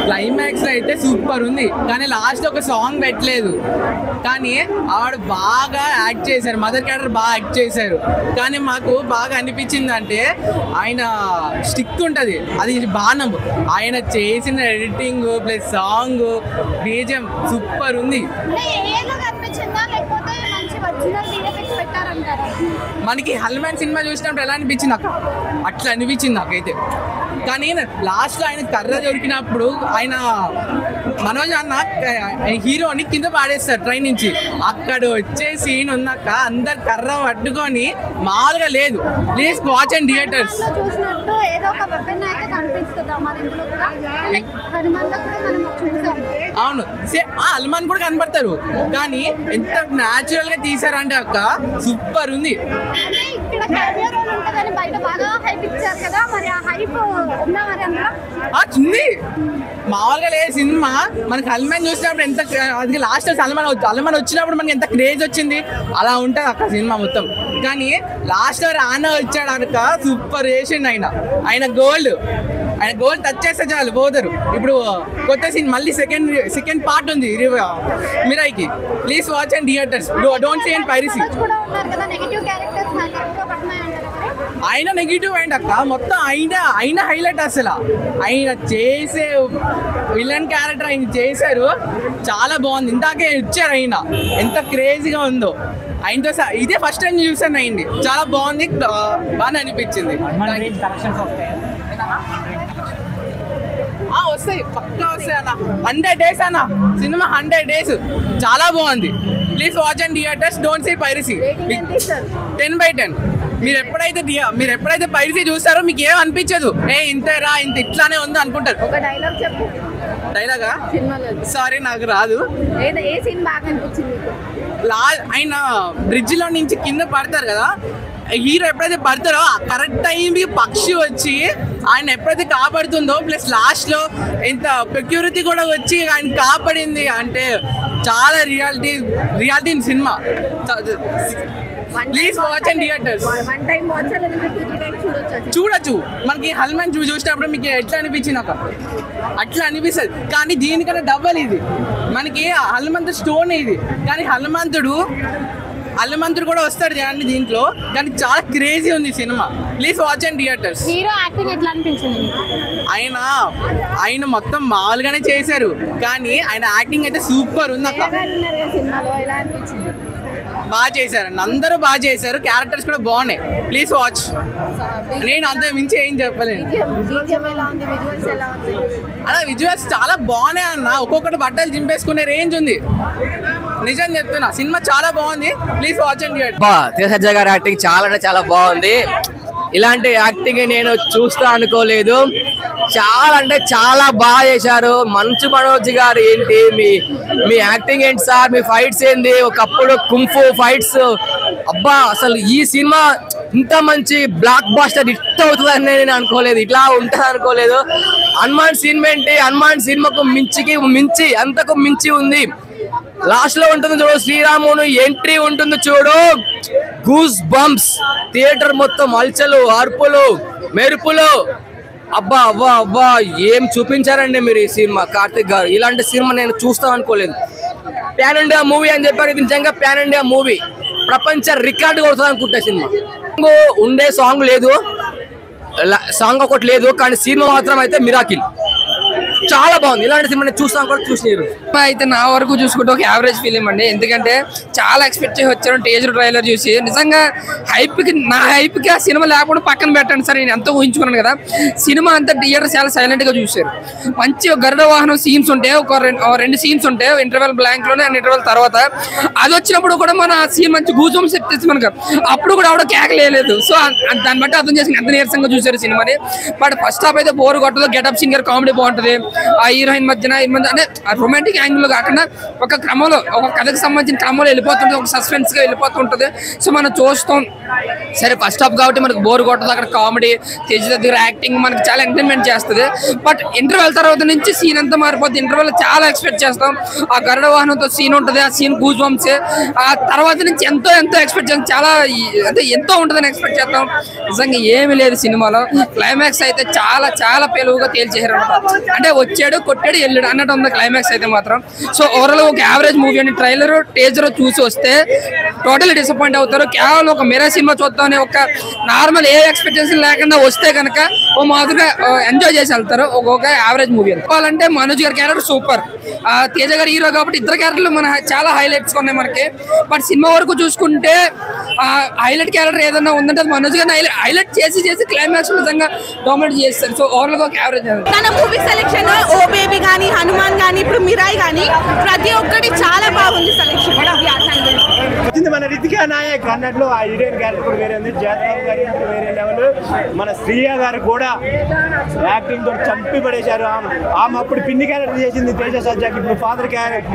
Climax అయితే super ఉంది, కానీ లాస్ట్ ఒక సాంగ్ పెట్టలేదు. కానీ ఆవిడ బాగా యాక్ట్ చేశారు, మదర్ క్యారెక్టర్ బాగా యాక్ట్ చేశారు. కానీ మాకు బాగా అనిపించింది అంటే ఆయన స్టిక్ ఉంటుంది, అది బాణం. ఆయన చేసిన editing plus song BGM super ఉంది. మనకి హనుమాన్ సినిమా చూసినప్పుడు ఎలా అనిపించింది అక్క, అట్లా అనిపించింది నాకైతే. కానీ లాస్ట్లో ఆయన కర్ర దొరికినప్పుడు ఆయన మనోజ్ అన్న హీరోని కింద పాడేస్తారు ట్రైన్ నుంచి. అక్కడ వచ్చే సీన్ ఉన్నాక అందరు కర్ర పట్టుకొని మామూలుగా లేదు. Please watch and theatres. అవును, హనుమాన్ కూడా కనపడతారు, కానీ ఎంత న్యాచురల్ గా తీసారంటే అక్క సూపర్ ఉంది. మామూలుగా లేదు సినిమా. మనకి హనుమాన్ చూసినప్పుడు ఎంత, అది లాస్ట్ హనుమాన్ వచ్చినప్పుడు మనకి ఎంత క్రేజ్ వచ్చింది, అలా ఉంటుంది అక్క సినిమా మొత్తం. కానీ లాస్ట్ రానా వచ్చాడు అనక సూపర్ చేసిండు ఆయన గోల్డ్ టచ్ చేస్తే చాలు పోతారు. ఇప్పుడు కొత్త సీన్ మళ్ళీ సెకండ్ పార్ట్ ఉంది మిరాయికి. Please watch and theatres, don't see and piracy. ఆయన నెగిటివ్ అయింది అక్క, మొత్తం ఆయన హైలైట్. అసలు ఆయన చేసే విలన్ క్యారెక్టర్ ఆయన చేశారు, చాలా బాగుంది. ఇందాకే ఇచ్చారు ఆయన, ఎంత క్రేజీగా ఉందో. ఆయనతో ఇదే ఫస్ట్ టైం చూసాను అయింది, చాలా బాగుంది, బాగా అనిపించింది. వస్తాయి, పక్కా వస్తాయి అన్న. 100 days అన్న సినిమా, 100 days, చాలా బాగుంది. Please watch and theatres, don't see piracy. 10/10. మీరు ఎప్పుడైతే పైరసీ చూస్తారో మీకు ఏం అనిపించదు, ఇంతేరా ఇంత ఇట్లానే ఉంది అనుకుంటారు. ఒక డైలాగ్ చెప్పు. డైలాగా? సారీ నాకు రాదు. ఆయన బ్రిడ్జ్ లో నుంచి కింద పడతారు కదా, హీరో ఎప్పుడైతే పడతారో కరెక్ట్ టైంకి పక్షి వచ్చి ఆయన ఎప్పుడైతే కాపాడుతుందో, ప్లస్ లాస్ట్ లో ఇంత సెక్యూరిటీ కూడా వచ్చి ఆయన కాపాడింది అంటే చాలా reality cinema. Please watch and theatres. చూడొచ్చు. మనకి హనుమాన్ చూసినప్పుడు మీకు ఎట్లా అనిపించింది ఒక అట్లా అనిపిస్తుంది, కానీ దీనికన్నా డబల్ ఇది. మనకి హనుమంతుడు స్టోన్ ఇది, కానీ హనుమంతుడు కూడా వస్తాడు చూడండి దీంట్లో, కానీ చాలా క్రేజీ ఉంది cinema. Please watch and theatres. Hero acting ఎట్లా అనిపించింది? ఆయన మొత్తం మామూలుగానే చేశారు, కానీ ఆయన యాక్టింగ్ అయితే సూపర్ ఉంది అక్క. బాగా చేశారు, అందరూ బాగా చేశారు, క్యారెక్టర్స్ కూడా బాగున్నాయి. Please watch. నేను అంత మించి ఏం చెప్పలేను. అలా విజువల్స్ చాలా బాగున్నాయి అన్న, ఒక్కొక్కటి బట్టలు చింపేసుకునే రేంజ్ ఉంది. నిజం చెప్తున్నా, సినిమా చాలా బాగుంది. ప్లీజ్ వాచ్ అండ్ తేజ గారి యాక్టింగ్ చాలా అంటే చాలా బాగుంది. ఇలాంటి యాక్టింగ్ నేను చూస్తా అనుకోలేదు, చాలా అంటే చాలా బాగా చేశారు. మంచు మనోజ్ గారు ఏంటి మీ యాక్టింగ్ ఏంటి సార్, మీ ఫైట్స్ ఏంటి, ఒకప్పుడు కుంఫు ఫైట్స్, అబ్బా అసలు ఈ సినిమా ఇంత మంచి బ్లాక్ బాస్టర్ హిట్ అవుతుందని నేను అనుకోలేదు, ఇట్లా ఉంటుంది అనుకోలేదు. హనుమాన్ సినిమా ఏంటి, హనుమాన్ సినిమాకు మించి అంతకు మించి ఉంది. లాస్ట్ లో ఉంటుంది చూడు, శ్రీరాముని ఎంట్రీ ఉంటుంది చూడు, గూస్ బంప్స్, థియేటర్ మొత్తం అల్చలు, అర్పులు, మెరుపులు, అబ్బా అబ్బా అబ్బా ఏం చూపించారండి మీరు ఈ సినిమా. కార్తిక్ గారు ఇలాంటి సినిమా నేను చూస్తాం అనుకోలేదు. ప్యాన్ ఇండియా మూవీ అని చెప్పారు, ఇది నిజంగా ప్యాన్ ఇండియా మూవీ, ప్రపంచ రికార్డు కొడుతుంది అనుకుంటా సినిమా. ఉండే సాంగ్ లేదు, సాంగ్ ఒకటి లేదు, కానీ సినిమా మాత్రం అయితే మిరాకిల్, చాలా బాగుంది. ఇలాంటి సినిమా చూస్తాం కూడా చూసినారు. అయితే నా వరకు చూసుకుంటే ఒక యావరేజ్ ఫిలిం అండి, ఎందుకంటే చాలా ఎక్స్పెక్ట్ చేసి వచ్చాను టీజర్ ట్రైలర్ చూసి. నిజంగా నా హైప్కి ఆ సినిమా లేకుండా పక్కన పెట్టండి సార్, నేను ఎంతో ఊహించుకున్నాను కదా. సినిమా అంతా థియేటర్ చాలా సైలెంట్ గా చూశారు. మంచి గరుడ వాహనం సీన్స్ ఉంటాయి, ఒక రెండు సీన్స్ ఉంటాయి, ఇంటర్వెల్ బ్లాంక్ లోనే అండ్ ఇంటర్వెల్ తర్వాత. అది వచ్చినప్పుడు కూడా మన సీన్ మంచి గూజం చెప్తే మనకు అప్పుడు కూడా ఆవిడ కేకలేదు. సో దాన్ని బట్టి అర్థం చేసి ఎంత నీరసంగా చూశారు సినిమాని. బట్ ఫస్ట్ హాఫ్ అయితే బోర్ కొట్టదు, గెటప్ సింగర్ కామెడీ బాగుంటుంది, ఆ హీరోయిన్ మధ్యన అంటే రొమాంటిక్ యాంగిల్ కాకుండా ఒక క్రమంలో ఒక కథకు సంబంధించిన క్రమంలో వెళ్ళిపోతుంది, ఒక సస్పెన్స్ గా వెళ్ళిపోతుంటది. సో మనం చూస్తాం సరే ఫస్ట్ హాఫ్ కాబట్టి మనకు బోర్ కొట్టదు, అక్కడ కామెడీ తేజ దగ్గర యాక్టింగ్ మనకి చాలా ఎంటర్టైన్మెంట్ చేస్తుంది. బట్ ఇంటర్వెల్ తర్వాత నుంచి సీన్ అంతా మారిపోతుంది. ఇంటర్వెల్ చాలా ఎక్స్పెక్ట్ చేస్తాం, ఆ గరుడ వాహనంతో సీన్ ఉంటుంది, ఆ సీన్ గూజ్ బంప్స్. ఆ తర్వాత నుంచి ఎంతో ఎక్స్పెక్ట్ చేస్తాం, చాలా అంటే ఎంతో ఉంటుందని ఎక్స్పెక్ట్ చేస్తాం. నిజంగా ఏమీ లేదు సినిమాలో. క్లైమాక్స్ అయితే చాలా చాలా పేలువుగా తేల్చేసారు. అంటే వచ్చాడు కొట్టాడు వెళ్ళాడు అన్నట్టు ఉంది క్లైమాక్స్ అయితే మాత్రం. సో ఓవరాల్ ఒక యావరేజ్ మూవీ అని ట్రైలర్ టీజర్ చూసి వస్తే టోటల్ డిసప్పాయింట్ అవుతారు. కేవలం ఒక మిరా సినిమా చూద్దాం ఒక నార్మల్ ఏ ఎక్స్పెక్టేషన్ లేకుండా వస్తే కనుక ఓ మాదిరిగా ఎంజాయ్ చేసి వెళ్తారు. ఒక యావరేజ్ మూవీ చెప్పాలంటే మనోజ్ గారి క్యారెక్టర్ సూపర్, తేజ గారి హీరో కాబట్టి ఇద్దరు క్యారెక్టర్లు మన చాలా హైలైట్స్ ఉన్నాయి మనకి. బట్ సినిమా వరకు చూసుకుంటే హైలైట్ క్యారెక్టర్ ఏదైనా ఉందంటే అది మనోజ్ గారిని హైలైట్ చేసి క్లైమాక్స్ నిజంగా డామినేట్ చేస్తారు. సో ఓవరాల్ గా ఒక యావరేజ్. తన మూవీ సెలెక్షన్ ఓ బేబీ గానీ హనుమాన్ గానీ ఇప్పుడు మిరాయి గానీ ప్రతి ఒక్కటి చాలా బాగుంది సెలెక్షన్. మన రితికా నాయక్ అన్నట్లు ఆ హీరోయిన్ క్యారెక్టర్ కూడా వేరే ఉంది, జాతీయ గారి వేరే లెవెల్. మన శ్రీయ గారు కూడా యాక్టింగ్ తో చంపి పడేశారు. ఆమె అప్పుడు పిన్ని క్యారెక్టర్ చేసింది తేజ సజ్జాకి, ఇప్పుడు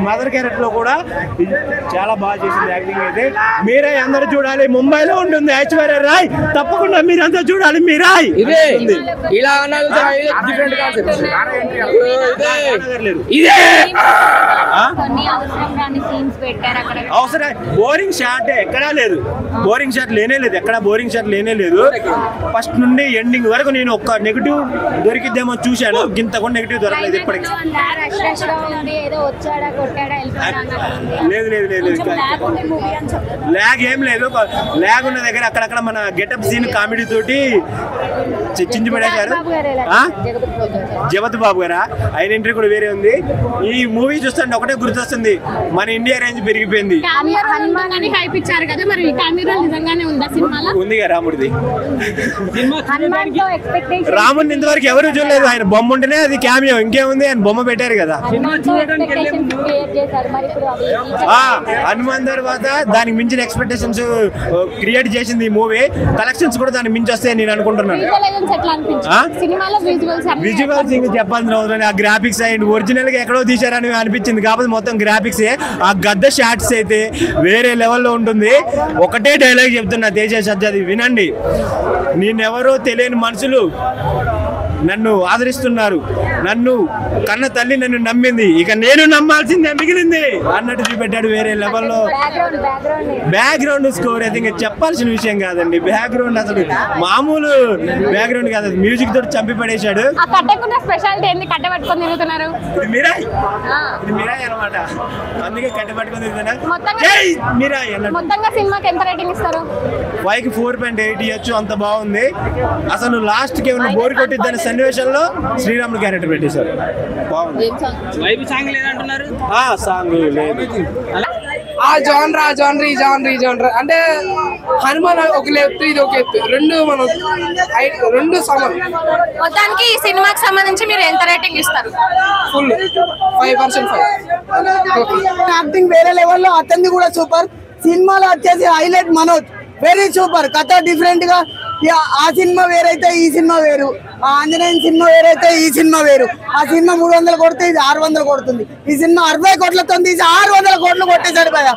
మదర్ క్యారెక్టర్ లో కూడా చాలా బాగా చేసింది యాక్టింగ్ అయితే. మీరే అందరూ చూడాలి, ముంబైలో ఉంటుంది ఐశ్వర్య రాయ్, తప్పకుండా మీరంతా చూడాలి. మీరాయ్ అవసరం బోరింగ్ షాట్ ఎక్కడా లేదు, బోరింగ్ షాట్ లేనే లేదు, ఎక్కడ బోరింగ్ షాట్ లేనే లేదు. ఫస్ట్ నుండి ఎండింగ్ వరకు నేను ఒక్క నెగిటివ్ దొరికిద్దేమో చూశాను, ఇంత కూడా నెగిటివ్ దొరకలేదు ఇప్పటికి. లేదు లేదు లేదు ల్యాగ్ ఏం లేదు. ల్యాగ్ ఉన్న దగ్గర అక్కడక్కడ మన గెటప్ సీన్ కామెడీ తోటి చించి పడేశారు. జగత్ బాబు గారా ఆయన ఎంట్రీ కూడా వేరే ఉంది. ఈ మూవీ చూస్తుంటే ఒకటే గుర్తొస్తుంది, మన ఇండియా రేంజ్ పెరిగిపోయింది. ఉందిగా రాముడిది. రాముడిని ఇంతవరకు ఎవరు చూడలేదు, ఆయన బొమ్మ ఉంటేనే అది క్యామియో, ఇంకేముంది ఆయన బొమ్మ పెట్టారు కదా. హనుమాన్ తర్వాత దానికి మించిన ఎక్స్పెక్టేషన్స్ క్రియేట్ చేసింది ఈ మూవీ. కలెక్షన్స్ కూడా దానికి మించి వస్తాయి నేను అనుకుంటున్నాను. విజువల్స్ ఇంకా చెప్పాల్సిన అవసరం, ఆ గ్రాఫిక్స్ అండ్ ఒరిజినల్ గా ఎక్కడో తీశారని అనిపించింది, కాకపోతే మొత్తం గ్రాఫిక్స్. ఆ గద్ద షాట్స్ అయితే వేరే లెవెల్లో ఉంటుంది. ఒకటే డైలాగ్ చెప్తున్నా తేజ సజ్జాది, వినండి. నేనెవరో తెలియని మనుషులు నన్ను ఆదరిస్తున్నారు, నన్ను కన్న తల్లి నన్ను నమ్మింది, ఇక నేను నమ్మాల్సిందే మిగిలింది అన్నట్టు చూపెట్టాడు వేరే లెవెల్లో. బ్యాక్గ్రౌండ్ స్కోర్ అయితే ఇంకా చెప్పాల్సిన విషయం కాదండి. బ్యాక్గ్రౌండ్ అసలు మామూలు బ్యాక్గ్రౌండ్ కాదు, మ్యూజిక్ తోటి చంపి పడేశాడు. ఇది మిరాయ్, ఇది మిరాయ్ అనమాట, అందుకే కట్టెపట్టుకొని తిరుగుతున్నా. 5కి 4.8 ఇవ్వచ్చు, అంత బాగుంది. అసలు లాస్ట్ కి ఏమన్నా బోర్ కొట్టిద్దని సన్నివేశంలో శ్రీరాముడు క్యారెక్టర్ పెట్టేశారు, బాగుంది. సాంగ్ లేదు, ఆ జానర్ అంటే హనుమాన్ ఒక ఎత్తు ఇది ఒక ఎత్తు, రెండు సమానం. మొత్తానికి ఈ సినిమాకి సంబంధించి మీరు ఎంత రేటింగ్ ఇస్తారు? ఫుల్ 5%. యాక్టింగ్ వేరే లెవెల్లో, అతన్ని కూడా సూపర్. సినిమాలో వచ్చేసి హైలైట్ మనోజ్, వెరీ సూపర్. కథ డిఫరెంట్ గా, ఆ సినిమా వేరైతే ఈ సినిమా వేరు, ఆ ఆంజనేయం సినిమా వేరైతే ఈ సినిమా వేరు. ఆ సినిమా 300 కొడితే ఇది 600 కొడుతుంది. ఈ సినిమా 60 కోట్లతో తీసి 600 కోట్లు కొట్టేశాడు భయ.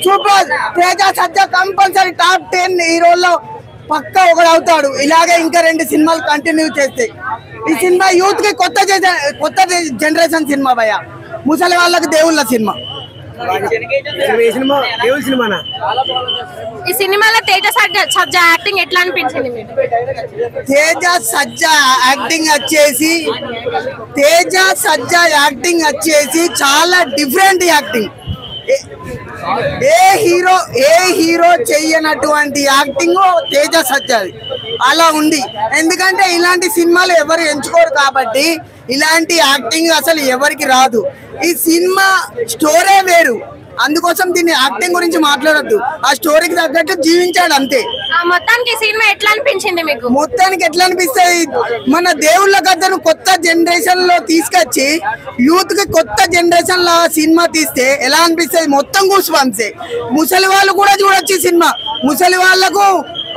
సూపర్. తేజ సజ్జా కంపల్సరీ టాప్ 10 హీరోల్లో పక్కా ఒకడు అవుతాడు. ఇలాగే ఇంకా 2 సినిమాలు కంటిన్యూ చేస్తే ఈ సినిమా యూత్ కి కొత్త జనరేషన్ సినిమా భయ, ముసలి వాళ్ళకి దేవుళ్ళ సినిమా. ఈ సినిమాలో తేజ సజ్జా యాక్టింగ్ ఎట్లా అనిపించింది మీకు? తేజ సజ్జా యాక్టింగ్ వచ్చేసి చాలా డిఫరెంట్ యాక్టింగ్. ఏ హీరో చెయ్యనటువంటి యాక్టింగ్ తేజ సజ్జాది అలా ఉంది. ఎందుకంటే ఇలాంటి సినిమాలు ఎవరు ఎంచుకోరు కాబట్టి ఇలాంటి యాక్టింగ్ అసలు ఎవరికి రాదు. ఈ సినిమా స్టోరీ వేరు, అందుకోసం దీన్ని యాక్టింగ్ గురించి మాట్లాడద్దు, ఆ స్టోరీకి తగ్గట్టు జీవించాడు అంతే. మొత్తానికి సినిమా ఎట్లా అనిపించింది మీకు? మొత్తానికి ఎట్లా అనిపిస్తుంది, మన దేవుళ్ళ కథను కొత్త జనరేషన్ లో తీసుకొచ్చి యూత్ కి కొత్త జనరేషన్ లో సినిమా తీస్తే ఎలా అనిపిస్తుంది? మొత్తం కూసుపంసే. ముసలి వాళ్ళు కూడా చూడొచ్చు ఈ సినిమా. ముసలి వాళ్ళకు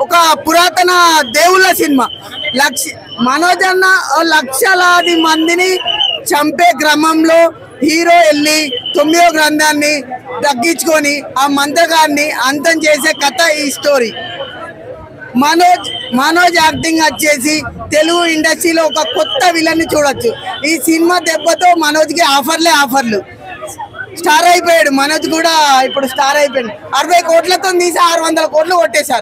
ఒక పురాతన దేవుళ్ళ సినిమా. మనోజ్ అన్న లక్షలాది మందిని చంపే క్రమంలో హీరో వెళ్ళి 9వ గ్రంథాన్ని తగ్గించుకొని ఆ మంత్రగాన్ని అంతం చేసే కథ ఈ స్టోరీ. మనోజ్ యాక్టింగ్ వచ్చేసి తెలుగు ఇండస్ట్రీలో ఒక కొత్త విలన్ ని చూడొచ్చు. ఈ సినిమా దెబ్బతో మనోజ్ కి ఆఫర్లు స్టార్ అయిపోయాడు. మనోజ్ కూడా ఇప్పుడు స్టార్ అయిపోయాడు. 60 కోట్లతో తీసి 600 కోట్లు కొట్టేశారు.